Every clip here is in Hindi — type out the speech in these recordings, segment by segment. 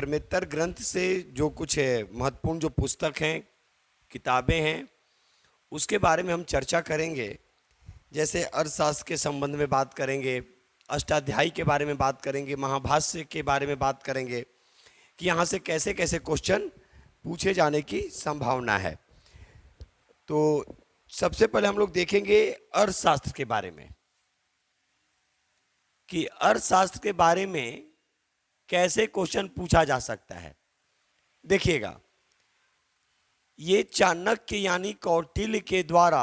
धर्मेत्तर ग्रंथ से जो कुछ महत्वपूर्ण जो पुस्तक हैं, किताबें हैं, उसके बारे में हम चर्चा करेंगे। जैसे अर्थशास्त्र के संबंध में बात करेंगे, अष्टाध्यायी के बारे में बात करेंगे, महाभाष्य के बारे में बात करेंगे कि यहाँ से कैसे कैसे क्वेश्चन पूछे जाने की संभावना है। तो सबसे पहले हम लोग देखेंगे अर्थशास्त्र के बारे में कि अर्थशास्त्र के बारे में कैसे क्वेश्चन पूछा जा सकता है। देखिएगा, ये चाणक्य यानी कौटिल्य के द्वारा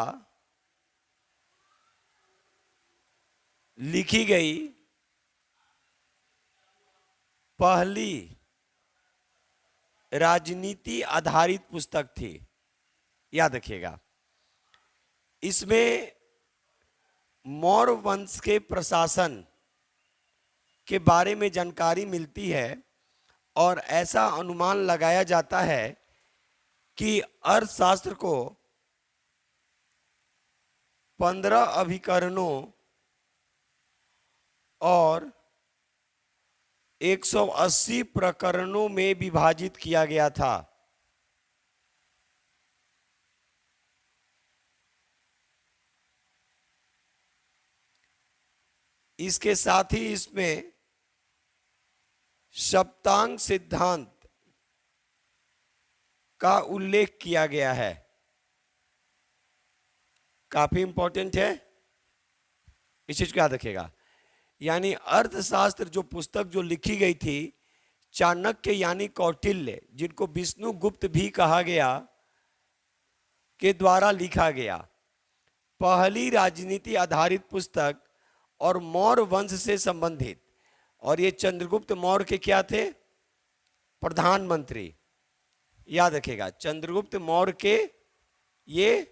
लिखी गई पहली राजनीति आधारित पुस्तक थी। याद रखिएगा, इसमें मौर्य वंश के प्रशासन के बारे में जानकारी मिलती है और ऐसा अनुमान लगाया जाता है कि अर्थशास्त्र को 15 अभिकरणों और 180 प्रकरणों में विभाजित किया गया था। इसके साथ ही इसमें सप्तांग सिद्धांत का उल्लेख किया गया है। काफी इंपॉर्टेंट है, इस चीज को याद रखिएगा। यानी अर्थशास्त्र जो पुस्तक जो लिखी गई थी चाणक्य यानी कौटिल्य, जिनको विष्णुगुप्त भी कहा गया, के द्वारा लिखा गया पहली राजनीति आधारित पुस्तक और मौर्य वंश से संबंधित। और ये चंद्रगुप्त मौर्य के क्या थे? प्रधानमंत्री। याद रखिएगा, चंद्रगुप्त मौर्य के ये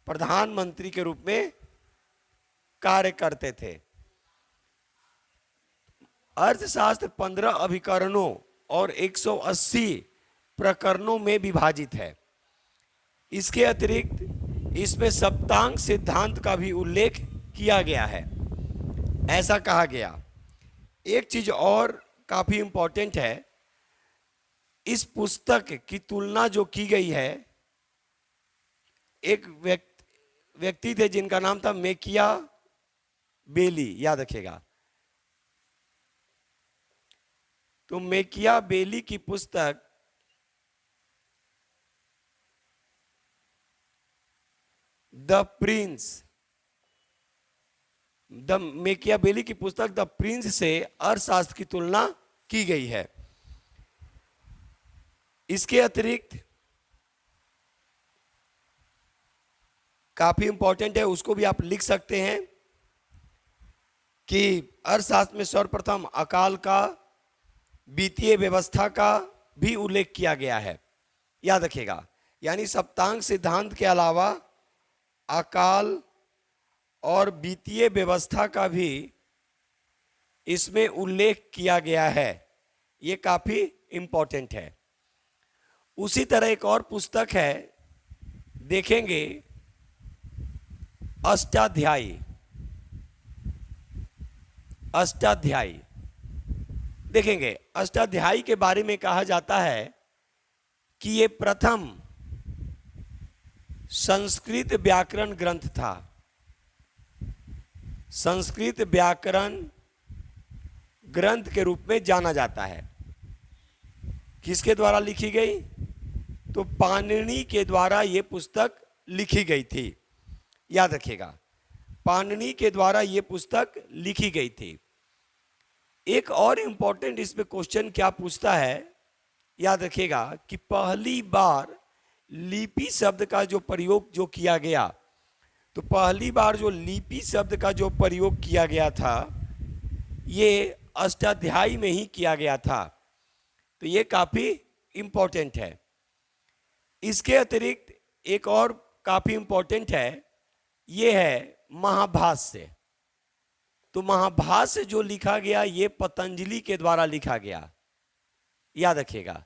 प्रधानमंत्री के रूप में कार्य करते थे। अर्थशास्त्र 15 अभिकरणों और 180 प्रकरणों में विभाजित है। इसके अतिरिक्त इसमें सप्तांग सिद्धांत का भी उल्लेख किया गया है। ऐसा कहा गया। एक चीज और काफी इंपॉर्टेंट है, इस पुस्तक की तुलना जो की गई है, एक व्यक्ति थे जिनका नाम था मेकियावेली। याद रखिएगा, तो मेकियावेली की पुस्तक मेकियावेली की पुस्तक द प्रिंस से अर्थशास्त्र की तुलना की गई है। इसके अतिरिक्त काफी इंपॉर्टेंट है, उसको भी आप लिख सकते हैं कि अर्थशास्त्र में सर्वप्रथम अकाल का, वित्तीय व्यवस्था का भी उल्लेख किया गया है। याद रखिएगा, यानी सप्तांग सिद्धांत के अलावा अकाल और वित्तीय व्यवस्था का भी इसमें उल्लेख किया गया है। ये काफी इंपॉर्टेंट है। उसी तरह एक और पुस्तक है, देखेंगे अष्टाध्यायी। अष्टाध्यायी देखेंगे, अष्टाध्यायी के बारे में कहा जाता है कि ये प्रथम संस्कृत व्याकरण ग्रंथ था। संस्कृत व्याकरण ग्रंथ के रूप में जाना जाता है। किसके द्वारा लिखी गई? तो पाणिनि के द्वारा ये पुस्तक लिखी गई थी। याद रखिएगा, पाणिनि के द्वारा ये पुस्तक लिखी गई थी। एक और इंपॉर्टेंट इसमें क्वेश्चन क्या पूछता है, याद रखिएगा कि पहली बार लिपि शब्द का जो प्रयोग जो किया गया, तो पहली बार जो लिपि शब्द का जो प्रयोग किया गया था ये अष्टाध्यायी में ही किया गया था। तो ये काफी इंपॉर्टेंट है। इसके अतिरिक्त एक और काफी इंपॉर्टेंट है, ये है महाभाष्य। तो महाभाष्य जो लिखा गया ये पतंजलि के द्वारा लिखा गया। याद रखिएगा,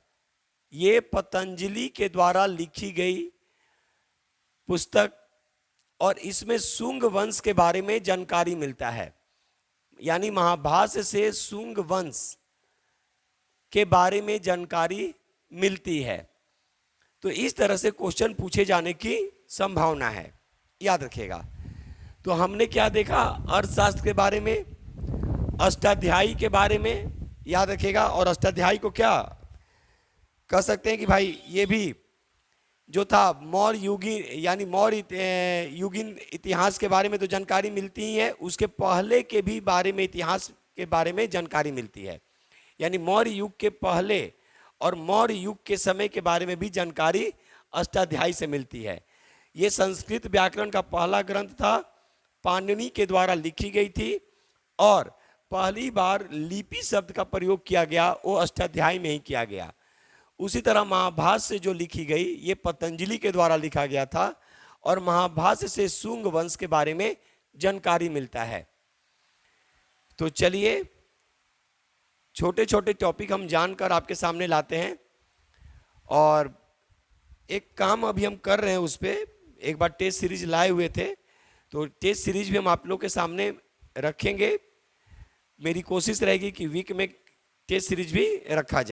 ये पतंजलि के द्वारा लिखी गई पुस्तक और इसमें शुंग वंश के बारे में जानकारी मिलता है। यानी महाभाष्य से शुंग वंश के बारे में जानकारी मिलती है। तो इस तरह से क्वेश्चन पूछे जाने की संभावना है, याद रखिएगा। तो हमने क्या देखा, अर्थशास्त्र के बारे में, अष्टाध्यायी के बारे में, याद रखिएगा। और अष्टाध्यायी को क्या कह सकते हैं कि भाई ये भी जो था मौर्य युगीन, यानी मौर्य युगीन इतिहास के बारे में तो जानकारी मिलती ही है, उसके पहले के भी बारे में, इतिहास के बारे में जानकारी मिलती है। यानी मौर्य युग के पहले और मौर्य युग के समय के बारे में भी जानकारी अष्टाध्यायी से मिलती है। ये संस्कृत व्याकरण का पहला ग्रंथ था, पाणिनि के द्वारा लिखी गई थी और पहली बार लिपि शब्द का प्रयोग किया गया वो अष्टाध्यायी में ही किया गया। उसी तरह महाभाष्य जो लिखी गई ये पतंजलि के द्वारा लिखा गया था और महाभाष्य से शुंग वंश के बारे में जानकारी मिलता है। तो चलिए छोटे छोटे टॉपिक हम जानकर आपके सामने लाते हैं और एक काम अभी हम कर रहे हैं उस पर। एक बार टेस्ट सीरीज लाए हुए थे तो टेस्ट सीरीज भी हम आप लोग के सामने रखेंगे। मेरी कोशिश रहेगी कि वीक में टेस्ट सीरीज भी रखा जाए।